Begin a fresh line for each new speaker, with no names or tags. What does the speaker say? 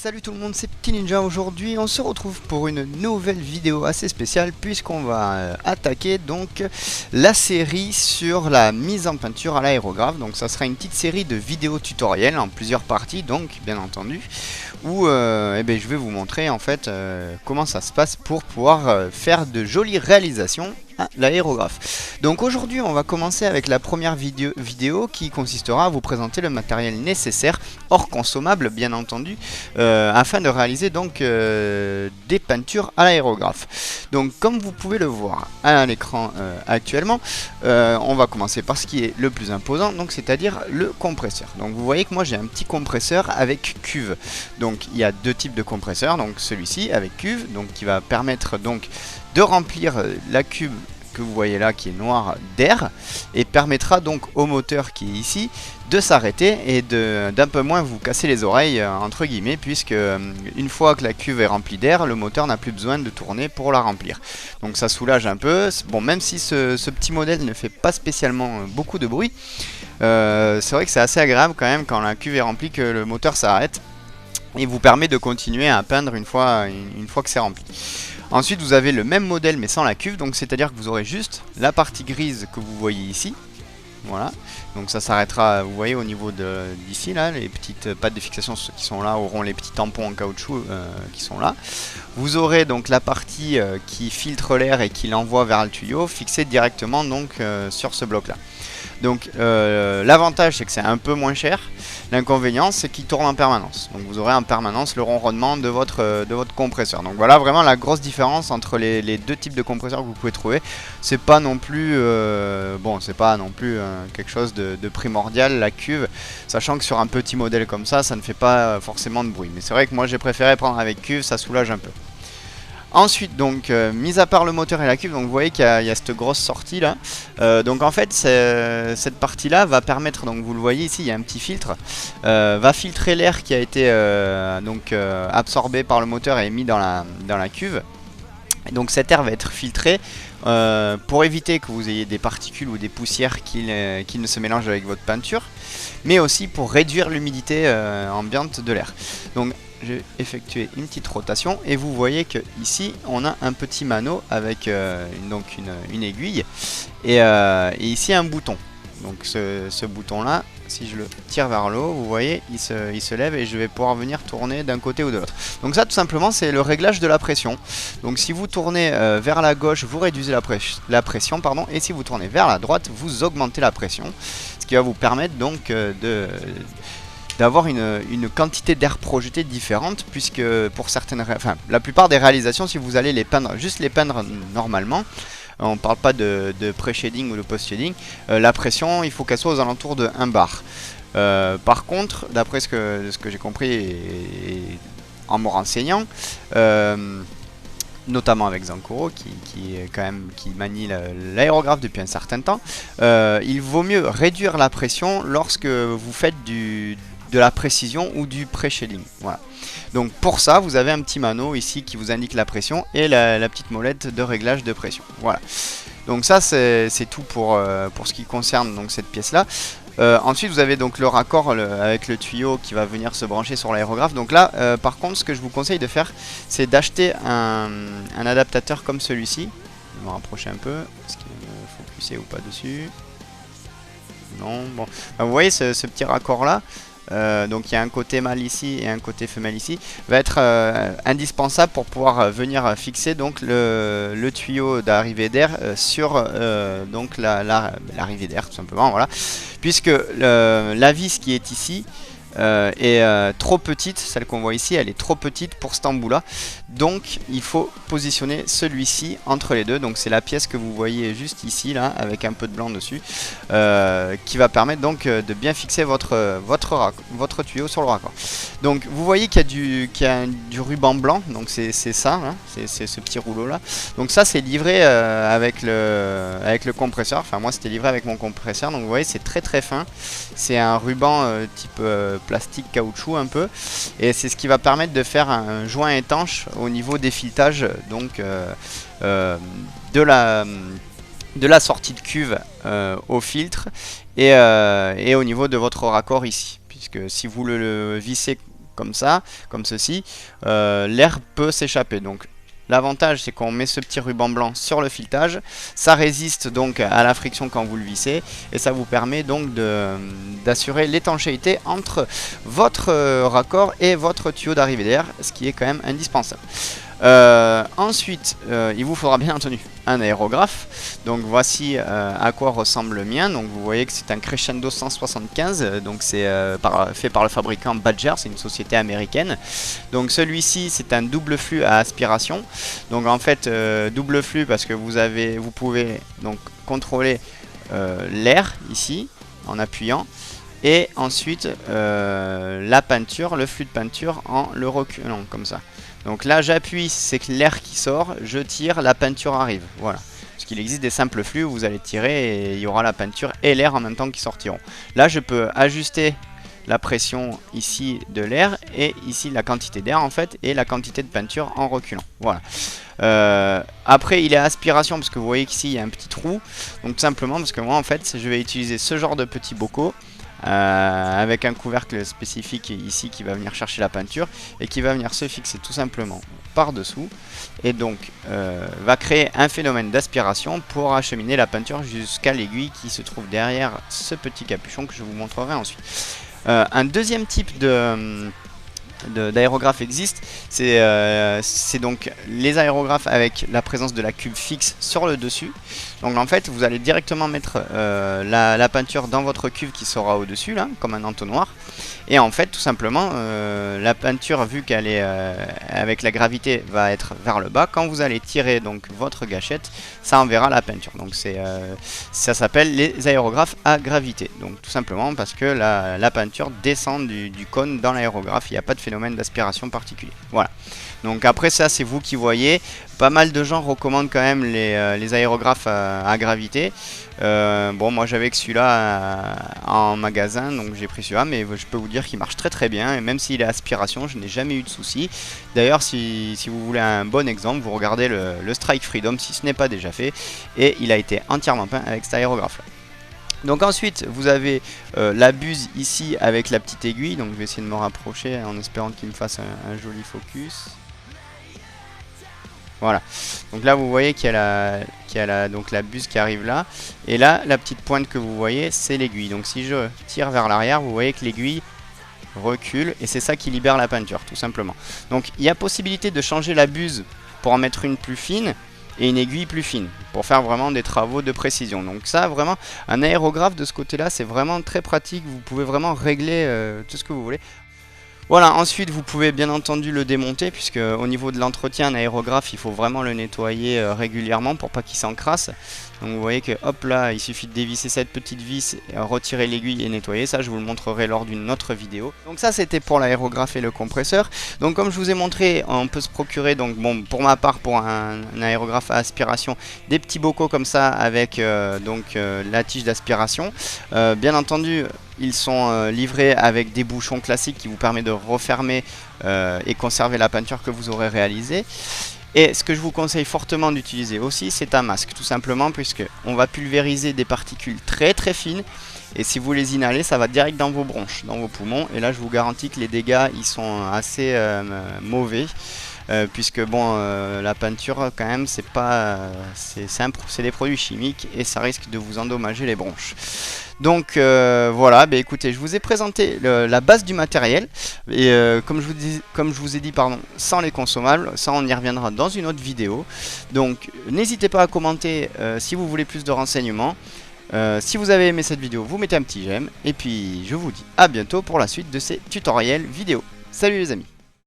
Salut tout le monde, c'est Petit Ninja. Aujourd'hui on se retrouve pour une nouvelle vidéo assez spéciale puisqu'on va attaquer donc la série sur la mise en peinture à l'aérographe. Donc ça sera une petite série de vidéos tutoriels en plusieurs parties, donc bien entendu, où je vais vous montrer en fait comment ça se passe pour pouvoir faire de jolies réalisations à l'aérographe. Donc aujourd'hui on va commencer avec la première vidéo qui consistera à vous présenter le matériel nécessaire, hors consommable bien entendu, afin de réaliser donc des peintures à l'aérographe. Donc comme vous pouvez le voir à l'écran actuellement, on va commencer par ce qui est le plus imposant, donc c'est-à-dire le compresseur. Donc vous voyez que moi j'ai un petit compresseur avec cuve. Donc il y a deux types de compresseurs, donc celui-ci avec cuve, donc qui va permettre donc de remplir la cuve que vous voyez là qui est noire d'air et permettra donc au moteur qui est ici de s'arrêter et d'un peu moins vous casser les oreilles entre guillemets, puisque une fois que la cuve est remplie d'air, le moteur n'a plus besoin de tourner pour la remplir. Donc ça soulage un peu. Bon, même si ce petit modèle ne fait pas spécialement beaucoup de bruit, c'est vrai que c'est assez agréable quand même quand la cuve est remplie que le moteur s'arrête et vous permet de continuer à peindre une fois que c'est rempli. Ensuite vous avez le même modèle mais sans la cuve, donc c'est à dire que vous aurez juste la partie grise que vous voyez ici. Voilà, donc ça s'arrêtera, vous voyez au niveau d'ici là, les petites pattes de fixation qui sont là auront les petits tampons en caoutchouc qui sont là. Vous aurez donc la partie qui filtre l'air et qui l'envoie vers le tuyau fixée directement donc sur ce bloc là. Donc l'avantage c'est que c'est un peu moins cher, l'inconvénient c'est qu'il tourne en permanence. Donc vous aurez en permanence le ronronnement de votre compresseur. Donc voilà vraiment la grosse différence entre les deux types de compresseurs que vous pouvez trouver. C'est pas non plus quelque chose de primordial la cuve, sachant que sur un petit modèle comme ça ne fait pas forcément de bruit. Mais c'est vrai que moi j'ai préféré prendre avec cuve, ça soulage un peu. Ensuite, donc, mis à part le moteur et la cuve, donc vous voyez qu'il y a cette grosse sortie là. Donc en fait, cette partie là va permettre, donc vous le voyez ici, il y a un petit filtre, va filtrer l'air qui a été absorbé par le moteur et mis dans la cuve. Et donc cet air va être filtré pour éviter que vous ayez des particules ou des poussières qui ne se mélangent avec votre peinture, mais aussi pour réduire l'humidité ambiante de l'air. Donc j'ai effectué une petite rotation et vous voyez que ici on a un petit mano avec une aiguille et ici un bouton. Donc ce bouton là, si je le tire vers le haut, vous voyez il se lève et je vais pouvoir venir tourner d'un côté ou de l'autre. Donc ça tout simplement c'est le réglage de la pression. Donc si vous tournez vers la gauche, vous réduisez la pression pardon, et si vous tournez vers la droite, vous augmentez la pression, ce qui va vous permettre donc d'avoir une quantité d'air projeté différente, puisque pour la plupart des réalisations, si vous allez les peindre normalement, on parle pas de pré-shading ou de post-shading, la pression il faut qu'elle soit aux alentours de 1 bar. Par contre, d'après ce que j'ai compris et en me renseignant, notamment avec Zankuro qui manie l'aérographe depuis un certain temps, il vaut mieux réduire la pression lorsque vous faites de la précision ou du pré-shading. Voilà. Donc pour ça vous avez un petit mano ici qui vous indique la pression et la petite molette de réglage de pression. Voilà. Donc ça c'est tout pour ce qui concerne donc cette pièce là. Ensuite vous avez donc le raccord avec le tuyau qui va venir se brancher sur l'aérographe. Donc là par contre ce que je vous conseille de faire c'est d'acheter un adaptateur comme celui-ci. Je vais me rapprocher un peu. Est-ce qu'il me focuser ou pas dessus? Non. Bon. Vous voyez ce petit raccord là, donc il y a un côté mâle ici et un côté femelle ici, va être indispensable pour pouvoir venir fixer donc le tuyau d'arrivée d'air sur donc l'arrivée d'air tout simplement. Voilà, puisque la vis qui est ici est trop petite, celle qu'on voit ici elle est trop petite pour cet embout là, donc il faut positionner celui-ci entre les deux. Donc c'est la pièce que vous voyez juste ici là avec un peu de blanc dessus, qui va permettre donc de bien fixer votre tuyau sur le raccord. Donc vous voyez qu'il y a du ruban blanc, donc c'est ça hein, c'est ce petit rouleau là. Donc ça c'est livré avec le compresseur, enfin moi c'était livré avec mon compresseur. Donc vous voyez c'est très fin, c'est un ruban type plastique caoutchouc un peu, et c'est ce qui va permettre de faire un joint étanche au niveau des filetages donc de la sortie de cuve au filtre et au niveau de votre raccord ici, puisque si vous le vissez comme ça, comme ceci, l'air peut s'échapper. Donc l'avantage, c'est qu'on met ce petit ruban blanc sur le filetage, ça résiste donc à la friction quand vous le vissez, et ça vous permet donc d'assurer l'étanchéité entre votre raccord et votre tuyau d'arrivée d'air, ce qui est quand même indispensable. Ensuite, il vous faudra bien entendu un aérographe. Donc voici à quoi ressemble le mien. Donc vous voyez que c'est un Crescendo 175. Donc c'est fait par le fabricant Badger, c'est une société américaine. Donc celui-ci c'est un double flux à aspiration. Donc en fait double flux parce que vous pouvez donc contrôler l'air ici en appuyant. Et ensuite la peinture, le flux de peinture en le reculant comme ça. Donc là j'appuie, c'est que l'air qui sort, je tire, la peinture arrive. Voilà. Parce qu'il existe des simples flux où vous allez tirer et il y aura la peinture et l'air en même temps qui sortiront. Là je peux ajuster la pression ici de l'air et ici la quantité d'air en fait et la quantité de peinture en reculant. Voilà. Après il est à aspiration parce que vous voyez qu'ici il y a un petit trou. Donc tout simplement parce que moi en fait je vais utiliser ce genre de petits bocaux. Avec un couvercle spécifique ici qui va venir chercher la peinture et qui va venir se fixer tout simplement par dessous et donc va créer un phénomène d'aspiration pour acheminer la peinture jusqu'à l'aiguille qui se trouve derrière ce petit capuchon que je vous montrerai ensuite. Un deuxième type d'aérographe existe, c'est donc les aérographes avec la présence de la cuve fixe sur le dessus. Donc en fait vous allez directement mettre la peinture dans votre cuve qui sera au dessus là, comme un entonnoir. Et en fait tout simplement la peinture, vu qu'elle est avec la gravité, va être vers le bas. Quand vous allez tirer donc votre gâchette, ça enverra la peinture. Donc ça s'appelle les aérographes à gravité. Donc tout simplement parce que la peinture descend du cône dans l'aérographe, il n'y a pas de phénomène d'aspiration particulier. Voilà. Donc après ça c'est vous qui voyez. Pas mal de gens recommandent quand même les aérographes à gravité. Bon moi j'avais que celui-là en magasin, donc j'ai pris celui-là, mais je peux vous dire qu'il marche très très bien. Et même s'il est aspiration, je n'ai jamais eu de soucis. D'ailleurs si vous voulez un bon exemple, vous regardez le Strike Freedom si ce n'est pas déjà fait. Et il a été entièrement peint avec cet aérographe là. Donc ensuite vous avez la buse ici avec la petite aiguille. Donc je vais essayer de me rapprocher en espérant qu'il me fasse un joli focus. Voilà, donc là vous voyez qu'il y a donc la buse qui arrive là. Et là la petite pointe que vous voyez c'est l'aiguille. Donc si je tire vers l'arrière, vous voyez que l'aiguille recule et c'est ça qui libère la peinture tout simplement. Donc il y a possibilité de changer la buse pour en mettre une plus fine et une aiguille plus fine pour faire vraiment des travaux de précision. Donc ça vraiment, un aérographe de ce côté là c'est vraiment très pratique. Vous pouvez vraiment régler tout ce que vous voulez. Voilà, ensuite vous pouvez bien entendu le démonter puisque au niveau de l'entretien, un aérographe il faut vraiment le nettoyer régulièrement pour pas qu'il s'encrasse. Donc vous voyez que hop là, il suffit de dévisser cette petite vis, retirer l'aiguille et nettoyer. Ça je vous le montrerai lors d'une autre vidéo. Donc ça c'était pour l'aérographe et le compresseur. Donc comme je vous ai montré, on peut se procurer, donc bon pour ma part pour un aérographe à aspiration, des petits bocaux comme ça avec la tige d'aspiration. Bien entendu ils sont livrés avec des bouchons classiques qui vous permettent de refermer et conserver la peinture que vous aurez réalisée. Et ce que je vous conseille fortement d'utiliser aussi, c'est un masque, tout simplement, puisque on va pulvériser des particules très très fines. Et si vous les inhalez, ça va direct dans vos bronches, dans vos poumons. Et là, je vous garantis que les dégâts, ils sont assez mauvais. Puisque bon la peinture quand même c'est pas c'est des produits chimiques et ça risque de vous endommager les bronches. Donc voilà, bah, écoutez, je vous ai présenté la base du matériel et comme je vous ai dit pardon, sans les consommables, ça on y reviendra dans une autre vidéo. Donc n'hésitez pas à commenter si vous voulez plus de renseignements. Si vous avez aimé cette vidéo, vous mettez un petit j'aime et puis je vous dis à bientôt pour la suite de ces tutoriels vidéo. Salut les amis.